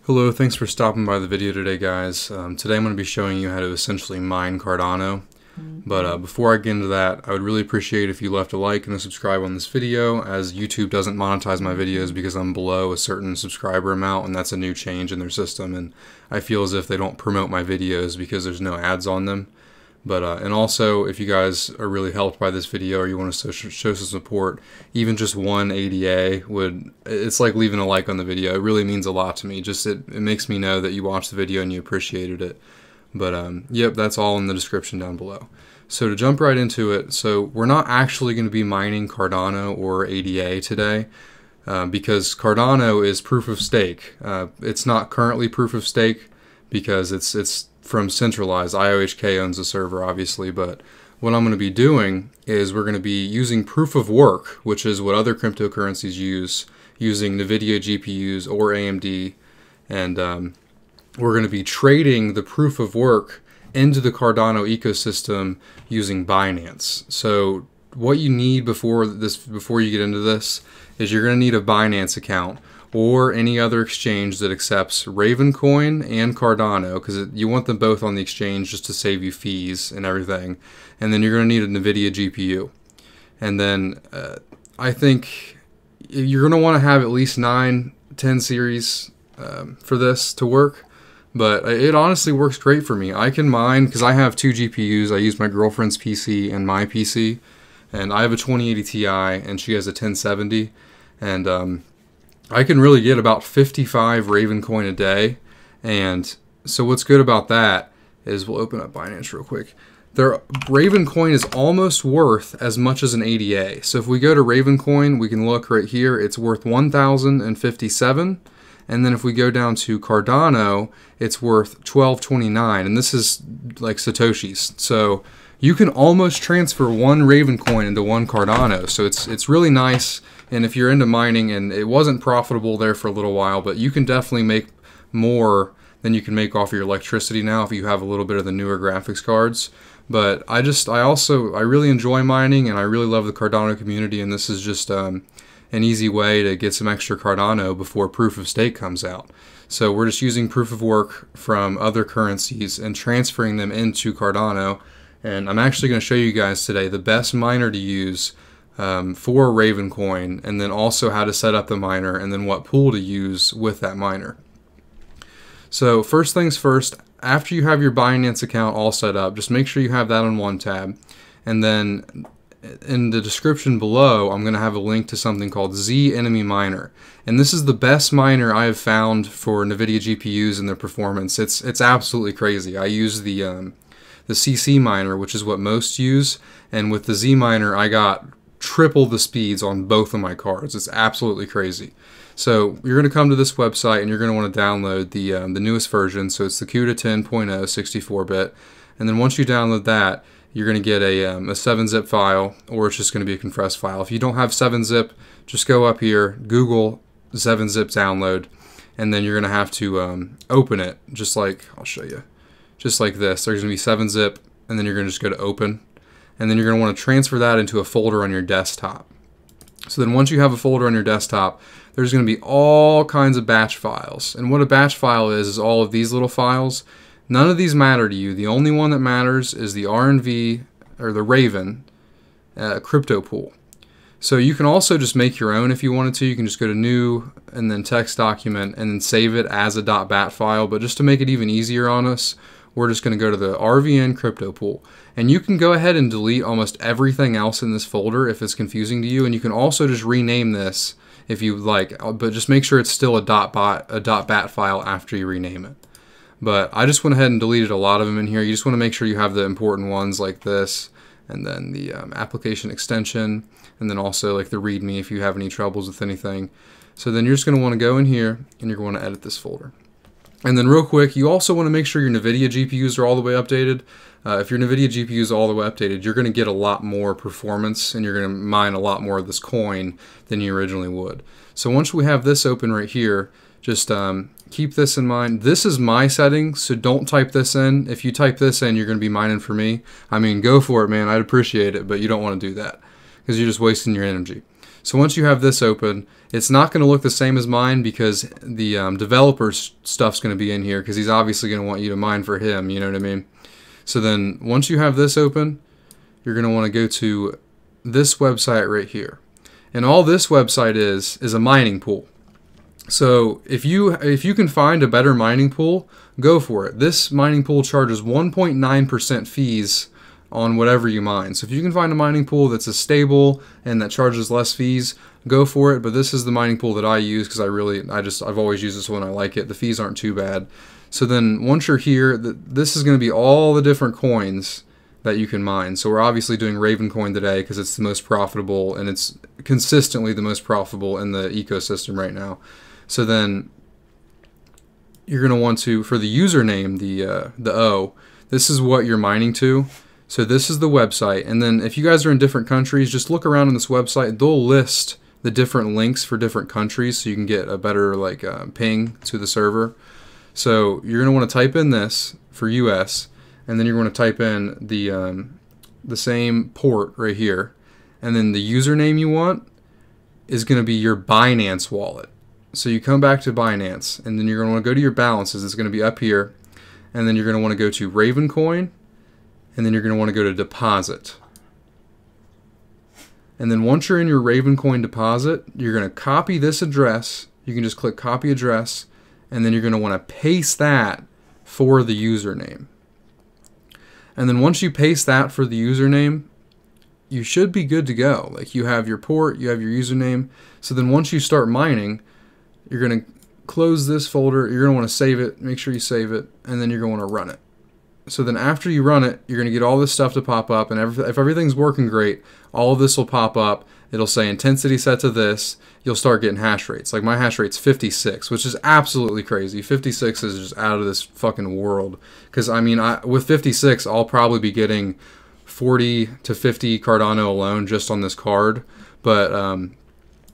Hello, thanks for stopping by the video today, guys. Today I'm going to be showing you how to essentially mine Cardano. But before I get into that, I would really appreciate if you left a like and a subscribe on this video, as YouTube doesn't monetize my videos because I'm below a certain subscriber amount, and that's a new change in their system, and I feel as if they don't promote my videos because there's no ads on them. But and also, if you guys are really helped by this video or you want to show some support, even just one ADA it's like leaving a like on the video. It really means a lot to me. It makes me know that you watched the video and you appreciated it. But yep, that's all in the description down below. So to jump right into it, so we're not actually going to be mining Cardano or ADA today, because Cardano is proof of stake. It's not currently proof of stake because it's from centralized. IOHK owns the server, obviously, but what I'm going to be doing is we're going to be using proof of work, which is what other cryptocurrencies use, using NVIDIA GPUs or AMD, and we're going to be trading the proof of work into the Cardano ecosystem using Binance. So what you need before you get into this is you're going to need a Binance account or any other exchange that accepts Ravencoin and Cardano, because you want them both on the exchange just to save you fees and everything. And then you're going to need a NVIDIA GPU. And then I think you're going to want to have at least 9, 10 series for this to work. But it honestly works great for me. I can mine, because I have 2 GPUs. I use my girlfriend's PC and my PC. And I have a 2080 Ti, and she has a 1070. And I can really get about 55 Ravencoin a day. And so what's good about that is, we'll open up Binance real quick. Ravencoin is almost worth as much as an ADA. So if we go to Ravencoin, we can look right here. It's worth 1,057. And then if we go down to Cardano, it's worth 1229. And this is like Satoshis. So you can almost transfer one Ravencoin into one Cardano. So it's really nice. And if you're into mining, and it wasn't profitable there for a little while, but you can definitely make more than you can make off of your electricity now if you have a little bit of the newer graphics cards. But I really enjoy mining, and I really love the Cardano community, and this is just an easy way to get some extra Cardano before proof of stake comes out. So we're just using proof of work from other currencies and transferring them into Cardano. And I'm actually going to show you guys today the best miner to use for Ravencoin, and then also how to set up the miner, and then what pool to use with that miner. So first things first, after you have your Binance account all set up, just make sure you have that on one tab. And then in the description below, I'm going to have a link to something called Z-Enemy Miner. And this is the best miner I have found for NVIDIA GPUs and their performance. It's absolutely crazy. I use the CC miner, which is what most use, and with the Z miner, I got triple the speeds on both of my cards. It's absolutely crazy. So you're going to come to this website, and you're going to want to download the newest version. So it's the CUDA 10.0 64-bit. And then once you download that, you're going to get a 7-zip file, or it's just going to be a compressed file. If you don't have 7-zip, just go up here, Google 7-zip download, and then you're going to have to open it, just like, I'll show you, just like this. There's going to be 7-zip, and then you're going to just go to open. And then you're going to want to transfer that into a folder on your desktop. So then once you have a folder on your desktop, there's going to be all kinds of batch files. And what a batch file is all of these little files. None of these matter to you. The only one that matters is the RNV, or the Raven, crypto pool. So you can also just make your own if you wanted to. You can just go to new, and then text document, and then save it as a .bat file. But just to make it even easier on us, we're just going to go to the RVN crypto pool. And you can go ahead and delete almost everything else in this folder if it's confusing to you. And you can also just rename this if you like, but just make sure it's still a .bat file after you rename it. But I just went ahead and deleted a lot of them in here. You just want to make sure you have the important ones like this, and then the application extension, and then also like the README if you have any troubles with anything. So then you're just going to want to go in here, and you're going to edit this folder. And then real quick, you also want to make sure your NVIDIA GPUs are all the way updated. If your NVIDIA GPU is all the way updated, you're going to get a lot more performance, and you're going to mine a lot more of this coin than you originally would. So once we have this open right here, just keep this in mind. This is my setting, so don't type this in. If you type this in, you're going to be mining for me. I mean, go for it, man. I'd appreciate it, but you don't want to do that because you're just wasting your energy. So once you have this open, it's not going to look the same as mine because the developer's stuff's going to be in here because he's obviously going to want you to mine for him, you know what I mean? So then once you have this open, you're going to want to go to this website right here. And all this website is a mining pool. So if you can find a better mining pool, go for it. This mining pool charges 1.9% fees on whatever you mine. So if you can find a mining pool that's a stable and that charges less fees, go for it. But this is the mining pool that I use because I've always used this one. I like it. The fees aren't too bad. So then once you're here, this is going to be all the different coins that you can mine. So we're obviously doing Ravencoin today because it's the most profitable and it's consistently the most profitable in the ecosystem right now. So then you're going to want to, for the username, the O, this is what you're mining to. So this is the website. And then if you guys are in different countries, just look around on this website. They'll list the different links for different countries so you can get a better ping to the server. So you're going to want to type in this for US, and then you're going to type in the same port right here. And then the username you want is going to be your Binance wallet. So you come back to Binance, and then you're going to want to go to your balances. It's going to be up here. And then you're going to want to go to Ravencoin, and then you're going to want to go to deposit. And then once you're in your Ravencoin deposit, you're going to copy this address. You can just click copy address, and then you're going to want to paste that for the username. And then once you paste that for the username, you should be good to go. Like, you have your port, you have your username. So then once you start mining, you're going to close this folder. You're going to want to save it. Make sure you save it, and then you're going to want to run it. So then after you run it, you're going to get all this stuff to pop up, and if everything's working great, all of this will pop up. It'll say intensity set to this. You'll start getting hash rates. Like, my hash rate's 56, which is absolutely crazy. 56 is just out of this fucking world. Because, I mean, with 56, I'll probably be getting 40 to 50 Cardano alone just on this card. But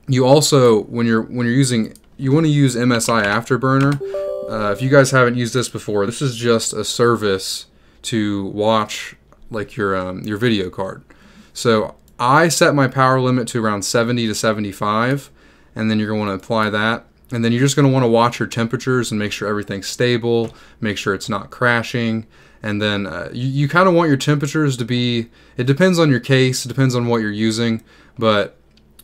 you also, when you're using, you want to use MSI Afterburner. If you guys haven't used this before, this is just a service to watch like your video card. So I set my power limit to around 70 to 75, and then you're going to want to apply that. And then you're just going to want to watch your temperatures and make sure everything's stable, make sure it's not crashing. And then you kind of want your temperatures to be, it depends on your case, it depends on what you're using. But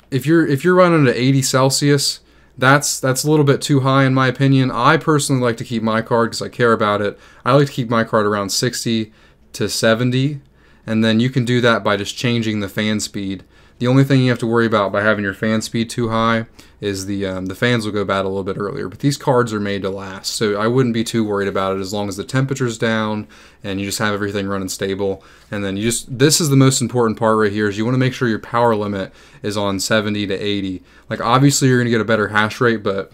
if you're running at 80 Celsius, that's a little bit too high in my opinion. I personally like to keep my card, because I care about it, I like to keep my card around 60 to 70, and then you can do that by just changing the fan speed. The only thing you have to worry about by having your fan speed too high is the fans will go bad a little bit earlier. But these cards are made to last, so I wouldn't be too worried about it as long as the temperature's down and you just have everything running stable. And then this is the most important part right here, is you want to make sure your power limit is on 70 to 80. Like, obviously you're going to get a better hash rate, but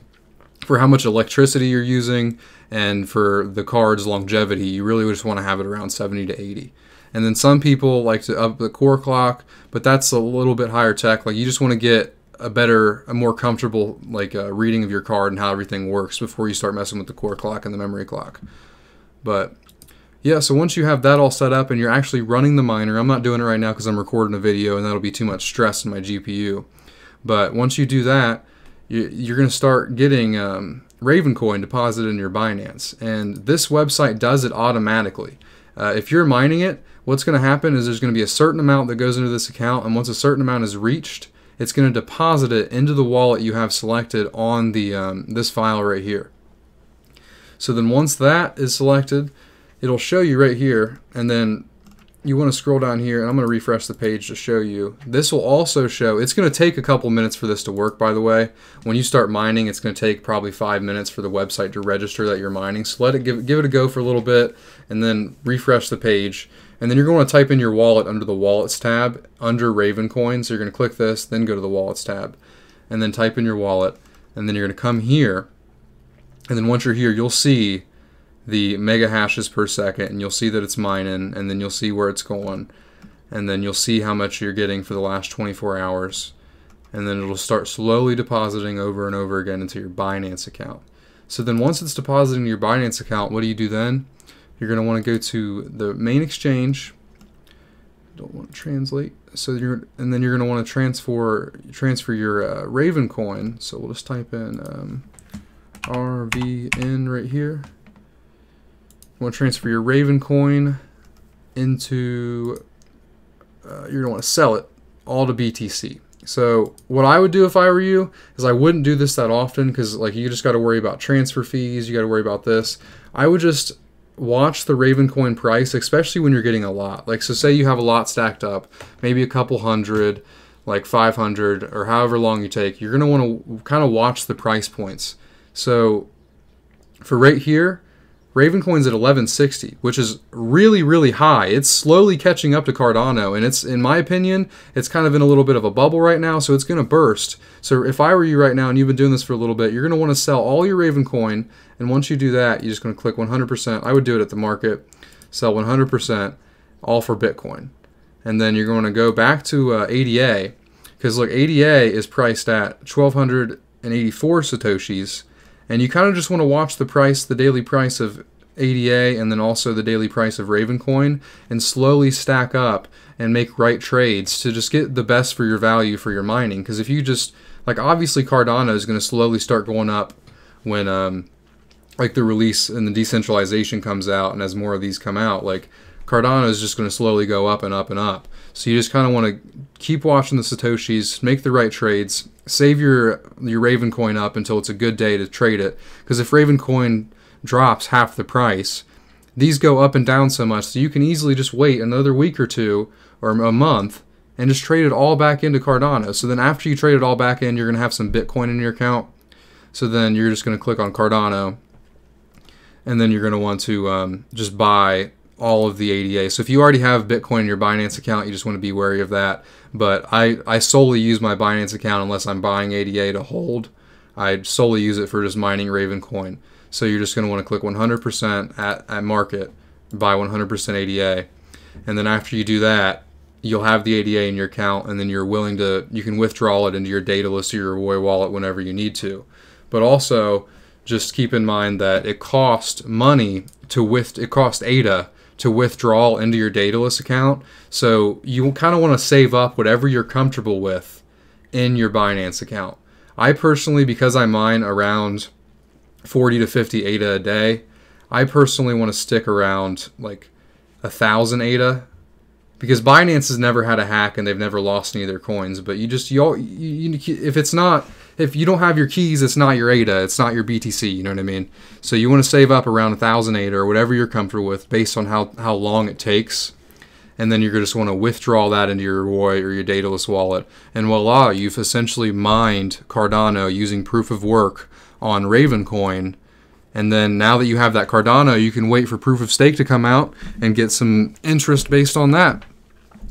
for how much electricity you're using and for the card's longevity, you really just want to have it around 70 to 80. And then some people like to up the core clock, but that's a little bit higher tech. Like, you just want to get a more comfortable reading of your card and how everything works before you start messing with the core clock and the memory clock. But yeah, so once you have that all set up and you're actually running the miner, I'm not doing it right now because I'm recording a video and that'll be too much stress in my GPU. But once you do that, you're going to start getting Ravencoin deposited in your Binance. And this website does it automatically. If you're mining it, what's going to happen is there's going to be a certain amount that goes into this account, and once a certain amount is reached, it's going to deposit it into the wallet you have selected on the this file right here. So then once that is selected, it'll show you right here, and then you want to scroll down here, and I'm going to refresh the page to show you. This will also show, it's going to take a couple minutes for this to work, by the way. When you start mining, it's going to take probably 5 minutes for the website to register that you're mining. So let it give it a go for a little bit, and then refresh the page. And then you're going to type in your wallet under the Wallets tab under Ravencoin. So you're going to click this, then go to the Wallets tab, and then type in your wallet, and then you're going to come here. And then once you're here, you'll see the mega hashes per second, and you'll see that it's mining, and then you'll see where it's going, and then you'll see how much you're getting for the last 24 hours, and then it'll start slowly depositing over and over again into your Binance account. So then once it's depositing your Binance account, what do you do then? You're going to want to go to the main exchange, don't want to translate. So and then you're going to want to transfer your Ravencoin. So we'll just type in RVN right here. You want to transfer your Ravencoin into, you're going to want to sell it all to BTC. So what I would do if I were you is I wouldn't do this that often, because like you just got to worry about transfer fees, you got to worry about this. I would just watch the Ravencoin price, especially when you're getting a lot. Like, so say you have a lot stacked up, maybe a couple hundred, like 500, or however long you take, you're going to want to kind of watch the price points. So for right here, Ravencoin's at 1160, which is really, really high. It's slowly catching up to Cardano, and it's, in my opinion, it's kind of in a little bit of a bubble right now, so it's going to burst. So if I were you right now and you've been doing this for a little bit, you're going to want to sell all your Ravencoin, and once you do that, you're just going to click 100%. I would do it at the market, sell 100%, all for Bitcoin. And then you're going to go back to ADA, because look, ADA is priced at 1,284 Satoshis, and you kind of just want to watch the price, the daily price of ADA, and then also the daily price of Ravencoin, and slowly stack up and make right trades to just get the best for your value for your mining. Because if you just, like, obviously Cardano is going to slowly start going up when like the release and the decentralization comes out, and as more of these come out, like Cardano is just going to slowly go up and up and up. So you just kind of want to keep watching the Satoshis, make the right trades, save your Ravencoin up until it's a good day to trade it. Because if Ravencoin drops half the price, these go up and down so much, so you can easily just wait another week or two or a month and just trade it all back into Cardano. So then after you trade it all back in, you're going to have some Bitcoin in your account. So then you're just going to click on Cardano, and then you're going to want to just buy all of the ADA. So if you already have Bitcoin in your Binance account, you just want to be wary of that. But I solely use my Binance account unless I'm buying ADA to hold. I solely use it for just mining Ravencoin. So you're just going to want to click 100% at market, buy 100% ADA. And then after you do that, you'll have the ADA in your account, and then you can withdraw it into your Daedalus or your Roy wallet whenever you need to. But also, just keep in mind that it costs money it costs ADA to withdraw into your Daedalus account. So you kind of want to save up whatever you're comfortable with in your Binance account. I personally, because I mine around 40 to 50 ADA a day, I personally want to stick around like 1,000 ADA, because Binance has never had a hack and they've never lost any of their coins. But if you don't have your keys, it's not your ADA, it's not your BTC, you know what I mean? So you want to save up around 1,000 ADA or whatever you're comfortable with based on how long it takes. And then you're going to just want to withdraw that into your Roy or your Daedalus wallet. And voila, you've essentially mined Cardano using proof of work on Ravencoin. And then now that you have that Cardano, you can wait for proof of stake to come out and get some interest based on that.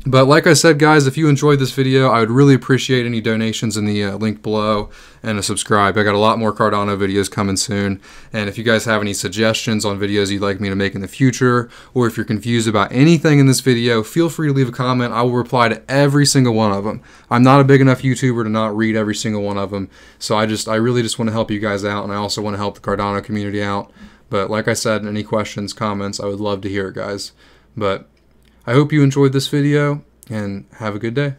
But like I said, guys, if you enjoyed this video, I would really appreciate any donations in the link below, and a subscribe. I got a lot more Cardano videos coming soon. And if you guys have any suggestions on videos you'd like me to make in the future, or if you're confused about anything in this video, feel free to leave a comment. I will reply to every single one of them. I'm not a big enough YouTuber to not read every single one of them. So I really just want to help you guys out, and I also want to help the Cardano community out. But like I said, any questions, comments, I would love to hear it, guys. But I hope you enjoyed this video, and have a good day.